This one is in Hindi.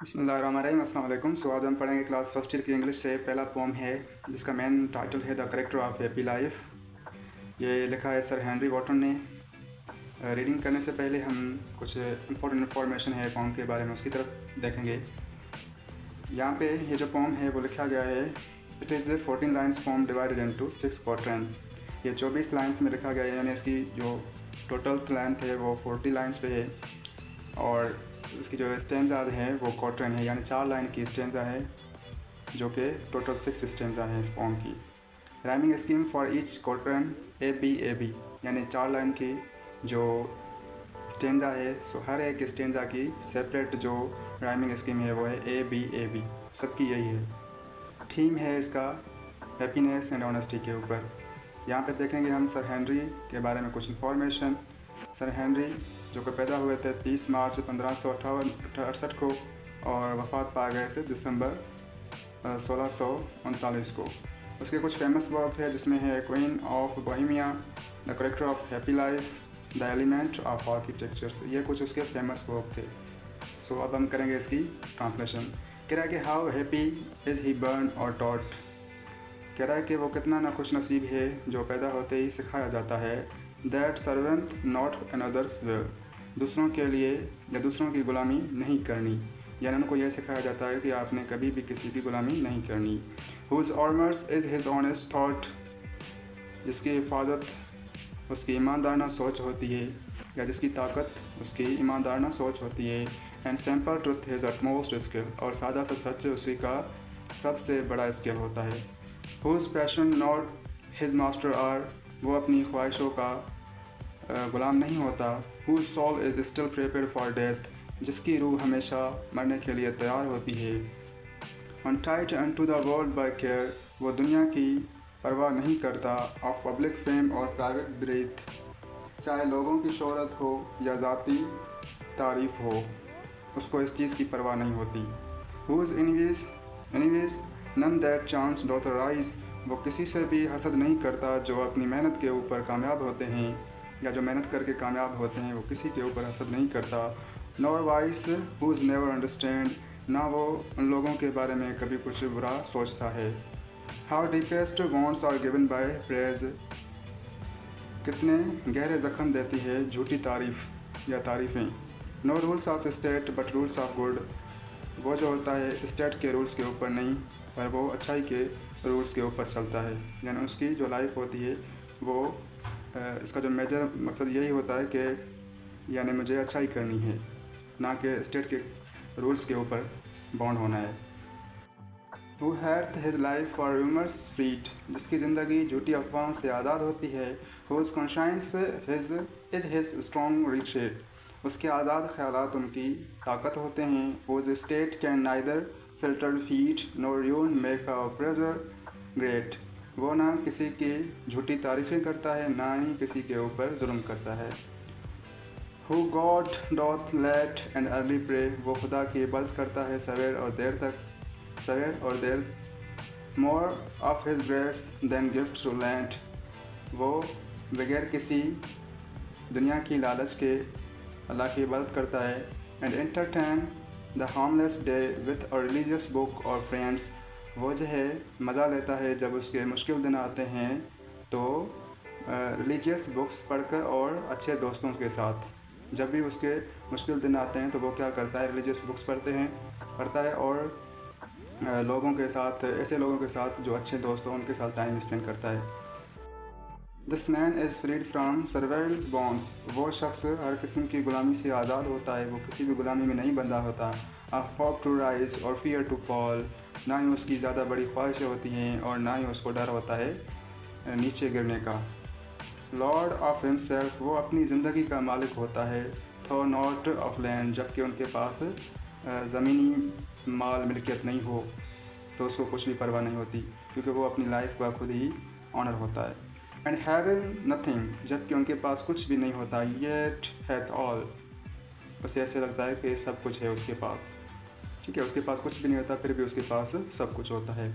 बिस्मिल्लाहिर्रहमानिर्रहीम, अस्सलाम वालेकुम। सो आज हम पढ़ेंगे क्लास फर्स्ट ईयर की इंग्लिश से पहला पोम है जिसका मेन टाइटल है the character of happy life. ये लिखा है सर हेनरी वॉटन ने। रीडिंग करने से पहले हम कुछ इंपॉर्टेंट इन्फॉर्मेशन है पोम के बारे में, उसकी तरफ देखेंगे। यहाँ पे ये जो पोम है वो लिखा गया है, it is 14 lines poem divided into 6 quadrant. ये 24 लाइन्स में लिखा गया है, यानी इसकी जो टोटल लेंथ है वो 40 लाइन्स पे है और इसकी जो स्टेंजा है वो क्वाड्रेंट है, यानी 4 लाइन की स्टेंजा है जो कि टोटल 6 स्टेंजा है इस पोम की। Rhyming scheme for each quadrant A B, यानी 4 लाइन की जो स्टेंजा है, सो हर एक स्टेंजा की सेपरेट जो राइमिंग स्कीम है वो है ए बी, सबकी यही है। थीम है इसका हैप्पीनेस एंड ऑनेस्टी के ऊपर। यहाँ पे देखेंगे हम सर हेनरी के बारे में कुछ इन्फॉर्मेशन। सर हेनरी जो कि पैदा हुए थे 30 मार्च 1568 को और वफ़ात पा गए थे दिसंबर 1639 को। उसके कुछ फेमस वर्क है जिसमें है queen of Bohemia, the character of happy life, the element of architectures. ये कुछ उसके फेमस वर्क थे। सो अब हम करेंगे इसकी ट्रांसलेशन। कह रहा है कि how happy is he burn और टॉट। कह रहा है कि वो कितना ना खुश नसीब है जो पैदा होते ही सिखाया जाता है। That servant not another's will, दूसरों के लिए या दूसरों की गुलामी नहीं करनी, यानी उनको यह सिखाया जाता है कि आपने कभी भी किसी की गुलामी नहीं करनी। Whose armours is his honest thought, जिसकी हिफाजत उसकी ईमानदाराना सोच होती है या जिसकी ताकत उसकी ईमानदाराना सोच होती है। And simple truth his utmost skill, और सादा सा सच उसी का सबसे बड़ा स्किल होता है। Whose passion not his master are, वो अपनी ख्वाहिशों का गुलाम नहीं होता। Whose soul is still prepared for death, जिसकी रूह हमेशा मरने के लिए तैयार होती है। Untied unto the world by care, वो दुनिया की परवाह नहीं करता। ऑफ पब्लिक फेम और प्राइवेट ब्रेथ, चाहे लोगों की शोहरत हो या ज़ाती तारीफ़ हो, उसको इस चीज़ की परवाह नहीं होती। Whose envies none that chance doth raise, वो किसी से भी हसद नहीं करता जो अपनी मेहनत के ऊपर कामयाब होते हैं या जो मेहनत करके कामयाब होते हैं, वो किसी के ऊपर हसद नहीं करता। Nor vice whose never understand, ना वो उन लोगों के बारे में कभी कुछ बुरा सोचता है। How deepest wants are given by praise, कितने गहरे ज़ख्म देती है झूठी तारीफ़ या तारीफ़ें। No rules of state but rules of good, वो जो होता है स्टेट के रूल्स के ऊपर नहीं पर वो अच्छाई के रूल्स के ऊपर चलता है, यानी उसकी जो लाइफ होती है वो इसका जो मेजर मकसद यही होता है कि यानी मुझे अच्छाई करनी है, ना कि स्टेट के रूल्स के ऊपर बॉन्ड होना है। Who hath his life for rumours freed, जिसकी ज़िंदगी झूठी अफवाह से आज़ाद होती है। Whose conscience is his strong retreat, उसके आज़ाद ख्यालात उनकी ताकत होते हैं। Whose state can neither flatter feed nor ruin make a pleasure great, वो ना किसी की झूठी तारीफ़ें करता है ना ही किसी के ऊपर जुल्म करता है। Who God doth late and early pray, वो खुदा की इबादत करता है सवेर और देर। More of his grace than gift to lend, वो बगैर किसी दुनिया की लालच के अल्लाह की इबादत करता है। And entertain the harmless day with a religious book और फ्रेंड्स, वो जो है मज़ा लेता है जब उसके मुश्किल दिन आते हैं तो रिलीजियस बुक्स पढ़कर और अच्छे दोस्तों के साथ। जब भी उसके मुश्किल दिन आते हैं तो वो क्या करता है, रिलीजियस बुक्स पढ़ता है और लोगों के साथ, ऐसे लोगों के साथ जो अच्छे दोस्त हों उनके साथ टाइम स्पेंड करता है। This man is freed from survival bonds, वो शख्स हर किस्म की गुलामी से आज़ाद होता है, वो किसी भी गुलामी में नहीं बंधा होता। ऑफ होप टू राइज और फियर टू फॉल, ना ही उसकी ज़्यादा बड़ी ख्वाहिशें होती हैं और ना ही उसको डर होता है नीचे गिरने का। लॉर्ड ऑफ हिमसेल्फ, वो अपनी ज़िंदगी का मालिक होता है। थो नॉट ऑफ लैंड, जबकि उनके पास ज़मीनी माल मिल्कियत नहीं हो तो उसको कुछ भी परवाह नहीं होती, क्योंकि वो अपनी लाइफ का खुद ही ऑनर होता है। एंड हैविंग नथिंग, जबकि उनके पास कुछ भी नहीं होता। येट हैथ ऑल, उसे ऐसे लगता है कि सब कुछ है उसके पास। ठीक है, उसके पास कुछ भी नहीं होता फिर भी उसके पास सब कुछ होता है।